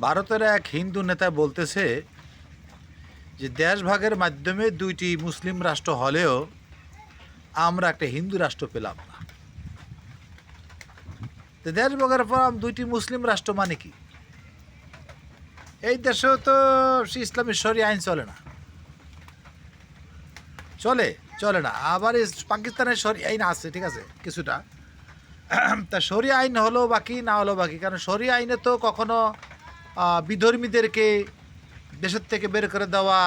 ভারতের এক হিন্দু নেতা বলতেছে যে দেশ ভাগের মাধ্যমে দুইটি মুসলিম রাষ্ট্র হলেও আমরা একটা হিন্দু রাষ্ট্র পেলাম না। তো দেশ ভাগের পর দুইটি মুসলিম রাষ্ট্র মানে কি? এই দেশেও তো ইসলামী শরিয়া আইন চলে না, চলে চলে না। আবার পাকিস্তানের শরিয়া আইন আছে, ঠিক আছে কিছুটা। তা শরিয়া আইন হলো বাকি, না হলো বাকি, কারণ শরিয়া আইনে তো কখনো বিধর্মীদেরকে দেশের থেকে বের করে দেওয়া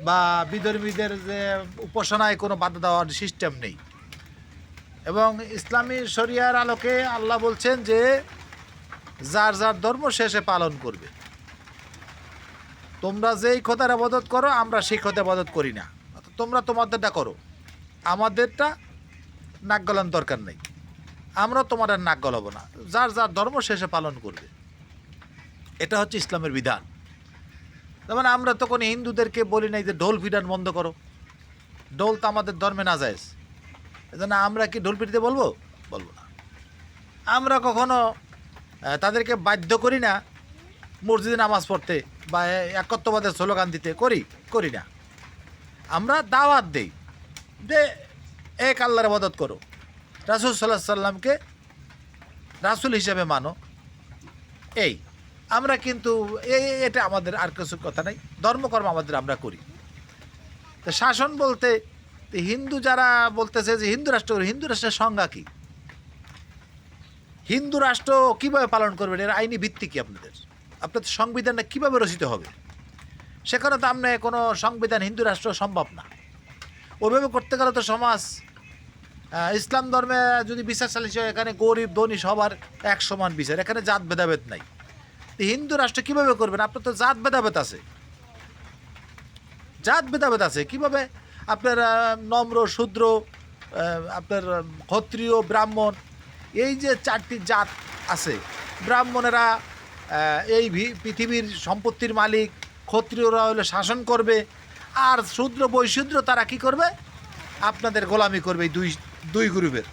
বা বিধর্মীদের যে উপাসনায় কোনো বাধা দেওয়ার সিস্টেম নেই। এবং ইসলামী শরিয়ার আলোকে আল্লাহ বলছেন যে যার যার ধর্ম শেষে পালন করবে। তোমরা যেই খোদার আবাদত করো আমরা সেই খোদার আবাদত করি না, তোমরা তোমাদেরটা করো, আমাদেরটা নাক গলানোর দরকার নেই, আমরা তোমার আর নাক গলাবো না, যার যার ধর্ম শেষে পালন করবে। এটা হচ্ছে ইসলামের বিধান। যেমন আমরা তো কোনো হিন্দুদেরকে বলি নাই যে ঢোল পিটান বন্ধ করো, ঢোল তো আমাদের ধর্মে না যায়। এজন্য আমরা কি ঢোল পিটাতে বলবো? বলবো না। আমরা কখনো তাদেরকে বাধ্য করি না মসজিদে নামাজ পড়তে বা একত্ববাদের স্লোগান দিতে, করি না। আমরা দাওয়াত দেই যে এক আল্লাহর ইবাদত করো, রাসূল সাল্লাল্লাহু আলাইহি সাল্লামকে রাসূল হিসেবে মানো। এই আমরা কিন্তু এটা আমাদের আর কিছু কথা নাই, ধর্মকর্ম আমাদের আমরা করি। তো শাসন বলতে হিন্দু যারা বলতেছে যে হিন্দু রাষ্ট্রের সংজ্ঞা কি? হিন্দু রাষ্ট্র কীভাবে পালন করবেন, এর আইনি ভিত্তি কি? আপনাদের সংবিধানটা কীভাবে রচিত হবে? সেখানে তো আপনি কোনো সংবিধান হিন্দু রাষ্ট্র সম্ভব না। ওইভাবে করতে গেলে তো সমাজ ইসলাম ধর্মে যদি বিচার চালিয়েছে, এখানে গরিব ধনী সবার এক সমান বিচার, এখানে জাত ভেদাভেদ নাই। হিন্দু রাষ্ট্র কীভাবে করবেন? আপনার তো জাত ভেদাভেদ আছে, কীভাবে আপনার নম্র শূদ্র, আপনার ক্ষত্রিয় ব্রাহ্মণ, এই যে চারটি জাত আছে, ব্রাহ্মণেরা এই পৃথিবীর সম্পত্তির মালিক, ক্ষত্রিয়রা হলে শাসন করবে, আর শূদ্র বৈশূদ্র তারা কি করবে? আপনাদের গোলামি করবে এই দুই গ্রুপের।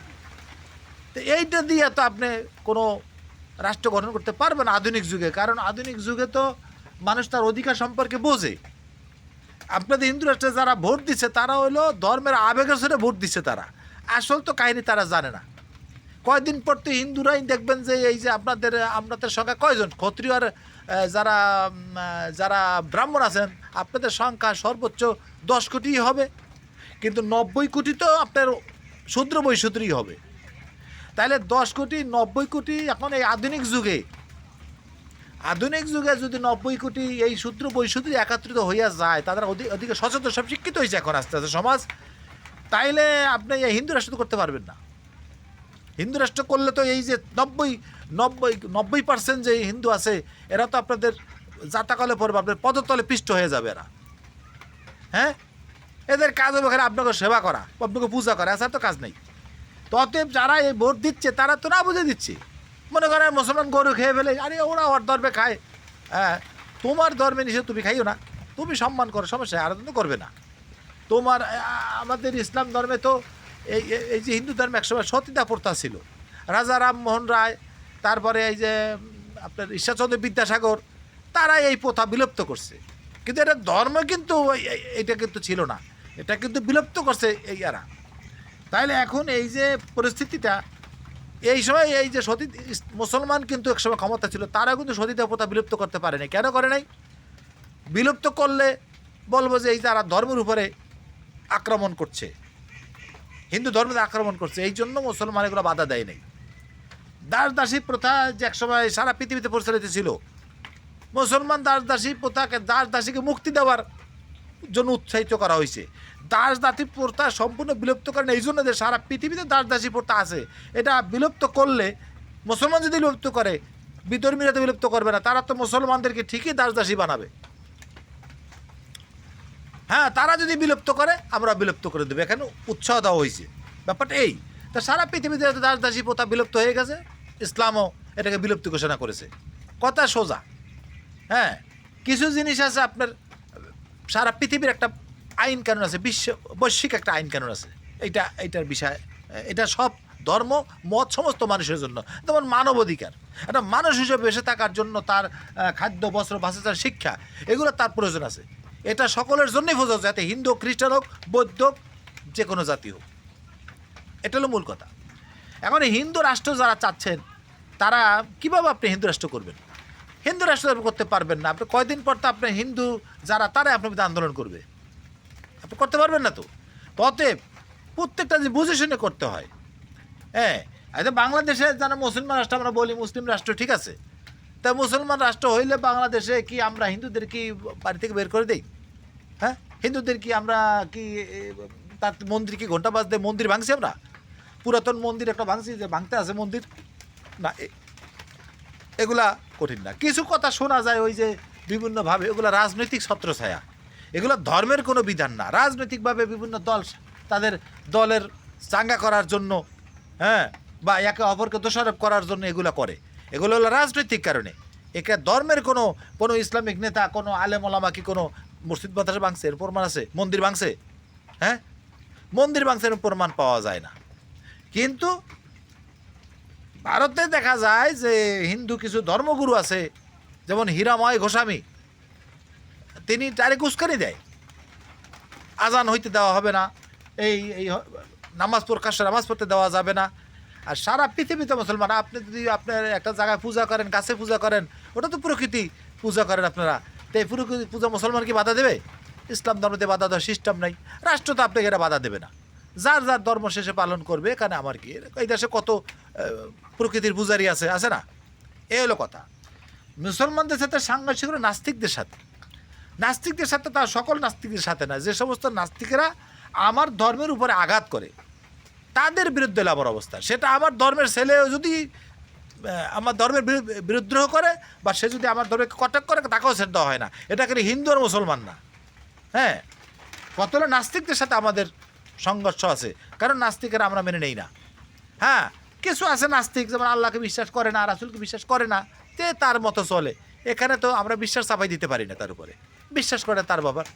তো এইটা দিয়ে তো আপনি কোনো রাষ্ট্র গঠন করতে পারবেন আধুনিক যুগে, কারণ আধুনিক যুগে তো মানুষ তার অধিকার সম্পর্কে বোঝে। আপনাদের হিন্দু রাষ্ট্রে যারা ভোট দিচ্ছে তারা হলো ধর্মের আবেগের সাথে ভোট দিচ্ছে, তারা আসল তো কাহিনী তারা জানে না। কয়দিন পর তো হিন্দুরাই দেখবেন যে এই যে আপনাদের সংখ্যা কয়জন ক্ষত্রিয় আর যারা যারা ব্রাহ্মণ আছেন, আপনাদের সংখ্যা সর্বোচ্চ 10 কোটিই হবে, কিন্তু 90 কোটি তো আপনার শূদ্র বৈশূদ্রই হবে। তাহলে 10 কোটি 90 কোটি এখন এই আধুনিক যুগে যদি 90 কোটি এই শূদ্র বৈশূদ্র একত্রিত হইয়া যায়, তারা অধিকে সচেতন, সব শিক্ষিত হয়েছে এখন আস্তে আস্তে সমাজ, তাইলে আপনি এই হিন্দু রাষ্ট্র করতে পারবেন না। হিন্দু রাষ্ট্র করলে তো এই যে 90% যে হিন্দু আছে, এরা তো আপনাদের জাতাকলে পড়বে, আপনাদের পদতলে পিষ্ট হয়ে যাবে এরা। হ্যাঁ, এদের কাজ হবে এখানে আপনাকে সেবা করা, আপনাকে পূজা করা, এছাড়া তো কাজ নেই। তো অতএব যারা এই ভোট দিচ্ছে তারা তো না বুঝে দিচ্ছে, মনে করেন মুসলমান গরু খেয়ে ফেলে, আরে ওরা ওর ধর্মে খায়, হ্যাঁ তোমার ধর্মে নিষেধ, তুমি খাইও না, তুমি সম্মান করো, সমস্যা আরাধনা তো করবে না তোমার। আমাদের ইসলাম ধর্মে তো এই যে হিন্দু ধর্মে একসময় সতীদাহ প্রথা ছিল, রাজা রামমোহন রায়, তারপরে এই যে আপনার ঈশ্বরচন্দ্র বিদ্যাসাগর, তারা এই প্রথা বিলুপ্ত করছে। কিন্তু এটা ধর্ম কিন্তু এটা কিন্তু ছিল না, এটা কিন্তু বিলুপ্ত করছে এই এরা। তাইলে এখন এই যে পরিস্থিতিটা, এই সময় এই যে মুসলমান কিন্তু একসময় ক্ষমতা ছিল, তারা কিন্তু সতীদাহ প্রথা বিলুপ্ত করতে পারেনি। কেন করে নাই? বিলুপ্ত করলে বলবো যে এই তারা ধর্মের উপরে আক্রমণ করছে, হিন্দু ধর্মে আক্রমণ করছে, এই জন্য মুসলমান এগুলো বাধা দেয় নাই। দাসদাসী প্রথা যে একসময় সারা পৃথিবীতে প্রচলিত ছিল, মুসলমান দাসদাসী প্রথাকে, দাসদাসীকে মুক্তি দেওয়ার জন্য উৎসাহিত করা হয়েছে। দাসদাসী প্রথা সম্পূর্ণ বিলুপ্ত করেন এই জন্য যে সারা পৃথিবীতে দাসদাসী প্রথা আছে, এটা বিলুপ্ত করলে, মুসলমান যদি বিলুপ্ত করে, বিধর্মীরা তো বিলুপ্ত করবে না, তারা তো মুসলমানদেরকে ঠিকই দাসদাসী বানাবে। হ্যাঁ, তারা যদি বিলুপ্ত করে আমরা বিলুপ্ত করে দেবো, এখানে উৎসাহ দেওয়া হয়েছে। ব্যাপারটা এই, তা সারা পৃথিবীতে দাসদাসী প্রথা বিলুপ্ত হয়ে গেছে, ইসলামও এটাকে বিলুপ্তি ঘোষণা করেছে। কথা সোজা। হ্যাঁ, কিছু জিনিস আছে আপনার সারা পৃথিবীর একটা আইন কানুন আছে, বৈশ্বিক একটা আইন কানুন আছে, এইটার বিষয়, এটা সব ধর্ম মত সমস্ত মানুষের জন্য, যেমন মানবাধিকার, একটা মানুষ হিসেবে বেঁচে থাকার জন্য তার খাদ্য বস্ত্র বাঁচার শিক্ষা, এগুলো তার প্রয়োজন আছে। এটা সকলের জন্যই প্রযোজ্য, যাতে হিন্দু খ্রিস্টান হোক বৌদ্ধ হোক যে কোনো জাতি হোক। এটা হলো মূল কথা। এখন হিন্দু রাষ্ট্র যারা চাচ্ছেন তারা কীভাবে আপনি হিন্দু রাষ্ট্র করবেন? হিন্দু রাষ্ট্র করতে পারবেন না। আপনি কয়দিন পর তো আপনার হিন্দু যারা তারা আপনার বিরুদ্ধে আন্দোলন করবে, আপনি করতে পারবেন না তো। অতএব প্রত্যেকটা যে বুঝে শুনে করতে হয়। হ্যাঁ, আচ্ছা বাংলাদেশে যারা মুসলমান রাষ্ট্র আমরা বলি মুসলিম রাষ্ট্র, ঠিক আছে, তা মুসলমান রাষ্ট্র হইলে বাংলাদেশে কি আমরা হিন্দুদের কি বাড়ি থেকে বের করে দিই? হ্যাঁ, হিন্দুদের কি আমরা কি তার মন্দির কি ঘন্টা বাজতে মন্দির ভাঙছি? আমরা পুরাতন মন্দির একটা ভাঙছি, যে ভাঙতে আছে মন্দির না, এগুলা কঠিন না। কিছু কথা শোনা যায় ওই যে বিভিন্নভাবে, এগুলো রাজনৈতিক ছত্রছায়া, এগুলো ধর্মের কোনো বিধান না। রাজনৈতিকভাবে বিভিন্ন দল তাদের দলের চাঙ্গা করার জন্য, হ্যাঁ, বা একে অপরকে দোষারোপ করার জন্য এগুলো করে। এগুলো হলো রাজনৈতিক কারণে। একে ধর্মের কোনো ইসলামিক নেতা, কোনো আলেম ওলামা কি কোনো মসজিদ মাদ্রাসা ভাঙছে এর প্রমাণ আছে? মন্দির ভাঙছে? হ্যাঁ, মন্দির ভাঙছে এর প্রমাণ পাওয়া যায় না। কিন্তু ভারতে দেখা যায় যে হিন্দু কিছু ধর্মগুরু আছে, যেমন হীরাময় গোস্বামী, তিনি ডাইরেক্ট উস্কানি দেয়, আজান হইতে দেওয়া হবে না, এই এই নামাজ প্রকাশ্য নামাজ পড়তে দেওয়া যাবে না। আর সারা পৃথিবীতে মুসলমান, আপনি যদি আপনার একটা জায়গায় পূজা করেন, গাছে পূজা করেন, ওটা তো প্রকৃতি পূজা করেন আপনারা, তো এই প্রকৃতি পূজা মুসলমান কি বাধা দেবে? ইসলাম ধর্মতে বাধা দেওয়ার সিস্টেম নাই। রাষ্ট্র তো আপনাকে এরা বাধা দেবে না, যার যার ধর্ম শেষে পালন করবে। এখানে আমার কি, এই দেশে কত প্রকৃতির পূজারি আছে না? এই হলো কথা। মুসলমানদের সাথে সাংঘর্ষিক হলো নাস্তিকদের সাথে। নাস্তিকদের সাথে তার সকল নাস্তিকদের সাথে না, যে সমস্ত নাস্তিকেরা আমার ধর্মের উপরে আঘাত করে তাদের বিরুদ্ধে আমার অবস্থা। সেটা আমার ধর্মের ছেলে যদি আমার ধর্মের বিরুদ্ধ করে, বা সে যদি আমার ধর্মকে কটাক্ষ করে, তাকেও ছেড়ে দেওয়া হয় না। এটা কিন্তু হিন্দু আর মুসলমান না। হ্যাঁ, কত হলো নাস্তিকদের সাথে আমাদের সংঘর্ষ আছে, কারণ নাস্তিকেরা আমরা মেনে নেই না। হ্যাঁ, কিছু আছে নাস্তিক যেমন আল্লাহকে বিশ্বাস করে না, রাসূলকে বিশ্বাস করে না, তে তার মতো চলে। এখানে তো আমরা বিশ্বাস চাপাই দিতে পারি না তার উপরে। বিশ্বাস করে তার বাবার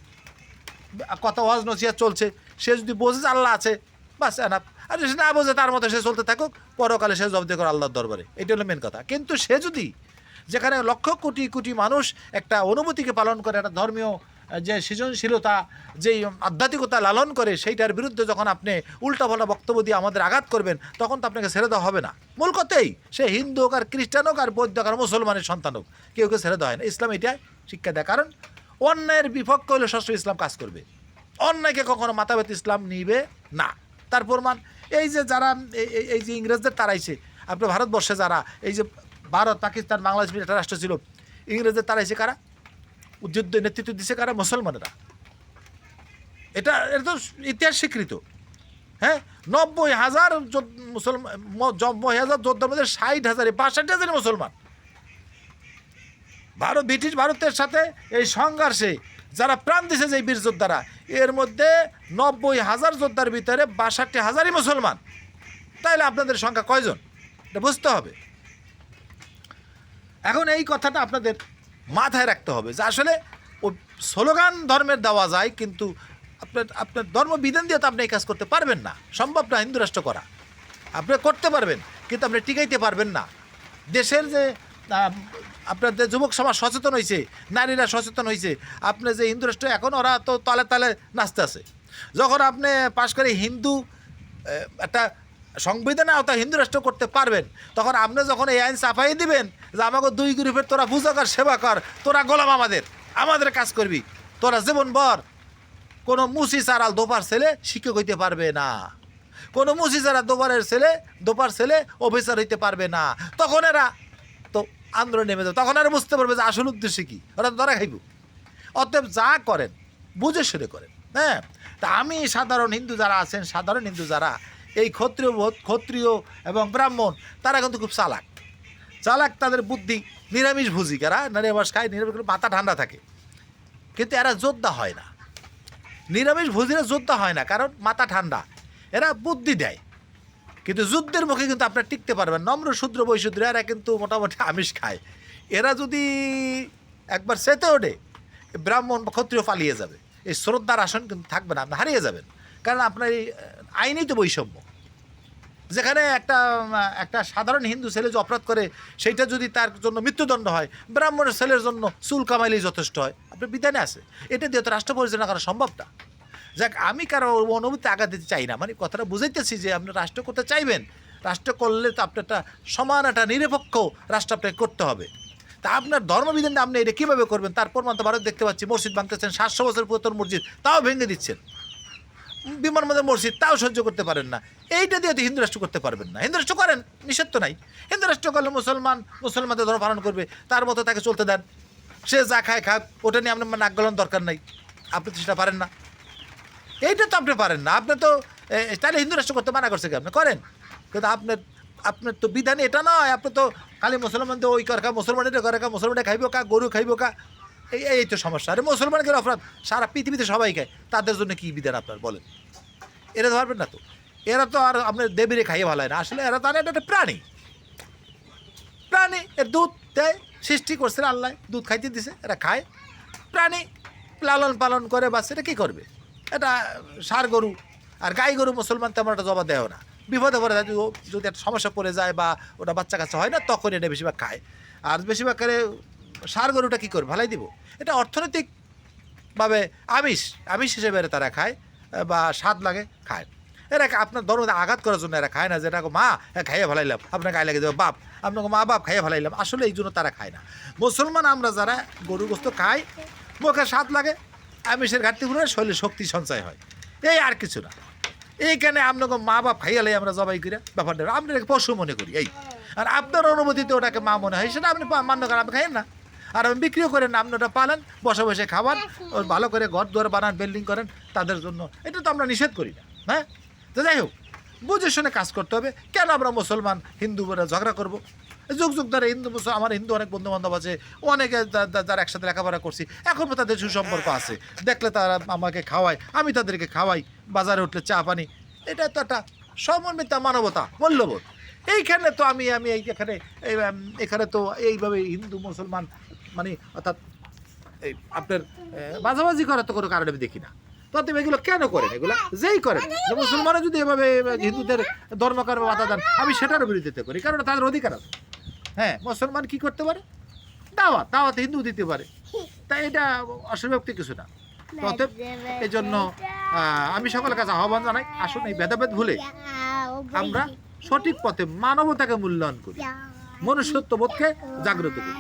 কত ওয়াজ নসিহত চলছে, সে যদি বোঝে যে আল্লাহ আছে, বাস এনাফ। আর সে না বোঝে তার মতো সে চলতে থাকুক, পরকালে সে জবাব দিয়ে করে আল্লাহর দরবারে। এটা হলো মেন কথা। কিন্তু সে যদি, যেখানে লক্ষ কোটি কোটি মানুষ একটা অনুভূতিকে পালন করে, একটা ধর্মীয় যে সৃজনশীলতা, যেই আধ্যাত্মিকতা লালন করে, সেইটার বিরুদ্ধে যখন আপনি উল্টাপাল্টা বক্তব্য দিয়ে আমাদের আঘাত করবেন, তখন তো আপনাকে ছেড়ে দেওয়া হবে না। মূল কথাই, সে হিন্দু হোক আর খ্রিস্টান হোক আর বৌদ্ধ হোক আর মুসলমানের সন্তান হোক, কেউ ছেড়ে দেওয়া হয় না। ইসলাম এটাই শিক্ষা দেয়। কারণ অন্যায়ের বিপক্ষে হলে সরাসরি ইসলাম কাজ করবে, অন্যায়কে কখনো মাথা ব্যথা ইসলাম নিবে না। তার প্রমাণ এই যে যারা এই যে ইংরেজদের তাড়াইছে, আপনার ভারতবর্ষে যারা এই যে ভারত পাকিস্তান বাংলাদেশ একটা রাষ্ট্র ছিল, ইংরেজদের তাড়াইছে কারা? যুদ্ধে নেতৃত্ব দিচ্ছে কারা? মুসলমানেরা। এটা তো ইতিহাস স্বীকৃত। হ্যাঁ, 90,000 মুসলমান, 90,000 যোদ্ধার মধ্যে 60,000 62,000 মুসলমান। ব্রিটিশ ভারতের সাথে এই সংঘর্ষে যারা প্রাণ দিছে যে বীর যোদ্ধারা, এর মধ্যে 90,000 যোদ্ধার ভিতরে 62,000 মুসলমান। তাইলে আপনাদের সংখ্যা কয়জন? এটা বুঝতে হবে। এখন এই কথাটা আপনাদের মাথায় রাখতে হবে যে আসলে ও স্লোগান ধর্মের দেওয়া যায়, কিন্তু আপনার ধর্মবিধান দিয়ে তো আপনি এই কাজ করতে পারবেন না। সম্ভব না হিন্দু রাষ্ট্র করা। আপনি করতে পারবেন, কিন্তু আপনি টিকাইতে পারবেন না। দেশের যে আপনাদের যুবক সমাজ সচেতন হয়েছে, নারীরা সচেতন হয়েছে, আপনি যে হিন্দু রাষ্ট্র, এখন ওরা তো তালে তালে নাচতে আছে। যখন আপনি পাশ করে হিন্দু একটা সংবিধানে আওতায় হিন্দু রাষ্ট্র করতে পারবেন, তখন আপনি যখন এই আইন চাপাই দিবেন যে আমাকে 2 গ্রুপের তোরা পূজা কর, সেবা কর, তোরা গোলাম, আমাদের কাজ করবি, তোরা জীবন ভর, কোনো মুসি চারাল দোপার ছেলে শিক্ষক হইতে পারবে না, কোনো মুসি চারা দোপার ছেলে অফিসার হইতে পারবে না, তখন এরা তো আন্দোলন নেমে যাবে। তখন আর বুঝতে পারবে যে আসল উদ্দেশ্য কী, ওরা ধরা খাইব। অতএব যা করেন বুঝে শুনে করেন। হ্যাঁ, তা আমি সাধারণ হিন্দু যারা আছেন, সাধারণ হিন্দু যারা এই ক্ষত্রিয় এবং ব্রাহ্মণ, তারা কিন্তু খুব চালাক। তাদের বুদ্ধি, নিরামিষ ভুজি, কারা নিরামিষ খায়, নিরামিষ মাথা ঠান্ডা থাকে, কিন্তু এরা যোদ্ধা হয় না। নিরামিষ ভুজিরা যোদ্ধা হয় না, কারণ মাথা ঠান্ডা, এরা বুদ্ধি দেয়। কিন্তু যুদ্ধের মুখে কিন্তু আপনার টিকতে পারবেন। নম্র শূদ্র বৈশূদ্র এরা কিন্তু মোটামুটি আমিষ খায়। এরা যদি একবার চেতে ওঠে, ব্রাহ্মণ বা ক্ষত্রিয় পালিয়ে যাবে, এই শ্রদ্ধার আসন কিন্তু থাকবে না, আপনি হারিয়ে যাবেন। কারণ আপনার এই আইনই তো বৈষম্য। যেখানে একটা সাধারণ হিন্দু ছেলে যে অপরাধ করে সেইটা যদি তার জন্য মৃত্যুদণ্ড হয়, ব্রাহ্মণের ছেলের জন্য চুল কামাইলেই যথেষ্ট হয়। আপনার বিধানে আছে, এটা দিয়ে তো রাষ্ট্র পরিচালনা করা সম্ভব না। যাক, আমি কারো অনুভূতি আঘাত দিতে চাই না, মানে কথাটা বুঝাইতেছি যে আপনি রাষ্ট্র করতে চাইবেন, রাষ্ট্র করলে তো আপনার একটা সমান একটা নিরপেক্ষ রাষ্ট্র আপনাকে করতে হবে। তা আপনার ধর্মবিধান আপনি এটা কীভাবে করবেন তার প্রমাণ তো ভারত দেখতে পাচ্ছি। মসজিদ ভাঙতেছেন, 700 বছর পুরাতন মসজিদ, তাও ভেঙে দিচ্ছেন। বিমান মধ্যে মসজিদ, তাও সহ্য করতে পারেন না। এইটা দিয়ে তো হিন্দু রাষ্ট্র করতে পারবেন না। হিন্দু রাষ্ট্র করেন, নিষেধ তো নাই। হিন্দু রাষ্ট্র করলে মুসলমানদের ধর্ম পালন করবে, তার মতো তাকে চলতে দেন, সে যা খায় খাক, ওটা নিয়ে আপনার নাক গলানোর দরকার নাই। আপনি তো সেটা পারেন না, এইটা তো আপনি পারেন না। আপনি তো তাহলে হিন্দু রাষ্ট্র করতে মানা করছে কি? আপনি করেন, কিন্তু আপনার তো বিধান এটা নয়। আপনি তো খালি মুসলমানদের ওই কর খা, মুসলমানের করে খা, মুসলমানে খাইব কা, গরু খাইব কা, এই তো সমস্যা। আরে মুসলমানকে অপরাধ সারা পৃথিবীতে সবাই খায়, তাদের জন্য কী বিধান আপনার বলেন? এরা ধরবেন না তো। এরা তো আর আপনার দেবীরে খাইয়ে ভালো হয় না। আসলে এরা তো আর একটা প্রাণী, এর দুধ দেয়, সৃষ্টি করছে আল্লাহ, দুধ খাইতে দিছে, এরা খায়। প্রাণী লালন পালন করে, বাস এটা কী করবে? এটা ষাঁড় গরু আর গাই গরু মুসলমান তেমন একটা জবাব দেয় না। বিপদে পড়ে যায়, যদি একটা সমস্যা পড়ে যায় বা ওটা বাচ্চা কাচ্চা হয় না, তখন এটা বেশিরভাগ খায়। আর বেশিরভাগ করে ষাঁড় গরুটা কী করবে? ভালাই দিব। এটা অর্থনৈতিকভাবে আমিষ হিসেবে তারা খায় বা স্বাদ লাগে খায়। এরা আপনার ধর্মতে আঘাত করার জন্য এরা খায় না, যে এটাকে মা খাইয়ে ভালাইলাম, আপনার গায়ে লাগে দেবে বাপ, আপনাকে মা বাপ খাইয়ে ভালাইলাম। আসলে এই জন্য তারা খায় না। মুসলমান আমরা যারা গরু গোস্ত খাই, মুখে স্বাদ লাগে, আমিষের ঘাটতি পুরো, শরীরে শক্তি সঞ্চয় হয়, এই আর কিছু না। এইখানে আপনাকে মা বাপ খাইয়ালাই আমরা জবাই করি, ব্যাপারটা আপনি পশু মনে করি এই। আর আপনার অনুমতিতে ওটাকে মা মনে হয়, সেটা আপনি মান্য করেন, আপনি খাইয়েন না। আর আপনি বিক্রিও করেন না, আপনি ওটা পালেন, বসে বসে খাবার, ওর ভালো করে ঘর দুয়ার বানান, বিল্ডিং করেন তাদের জন্য। এটা তো আমরা নিষেধ করি না। হ্যাঁ, তো যাই হোক, বুঝে শুনে কাজ করতে হবে। কেন আমরা মুসলমান হিন্দু বলে ঝগড়া করবো? যুগ যুগ ধরে আমার হিন্দু অনেক বন্ধু বান্ধব আছে, অনেকে যারা একসাথে লেখাপড়া করছি, এখনও তাদের সুসম্পর্ক আছে। দেখলে তারা আমাকে খাওয়ায়, আমি তাদেরকে খাওয়াই, বাজারে উঠলে চা পানি। এটা তো একটা সমন্বিত মানবতা, মূল্যবোধ। এইখানে তো আমি এখানে তো এইভাবে হিন্দু মুসলমান মানে অর্থাৎ এই আপনার বাজাবাজি করার তো কোনো কারণ আমি দেখি না। তবে এগুলো কেন করেন? এগুলো যেই করেন, যে মুসলমানরা যদি এভাবে হিন্দুদের ধর্মকর্মে বাধা দেন, আমি সেটারও বিরোধিতা করি, কারণ তাদের অধিকার আছে। হ্যাঁ, মুসলমান কি করতে পারে? দাওয়াত হিন্দু দিতে পারে, তাই এটা অসুবিধা কিছু না। অতএব এই জন্য আমি সকলের কাছে আহ্বান জানাই, আসুন এই ভেদাভেদ ভুলে আমরা সঠিক পথে মানবতাকে মূল্যায়ন করি, মনুষ্যত্ববোধকে জাগ্রত করি।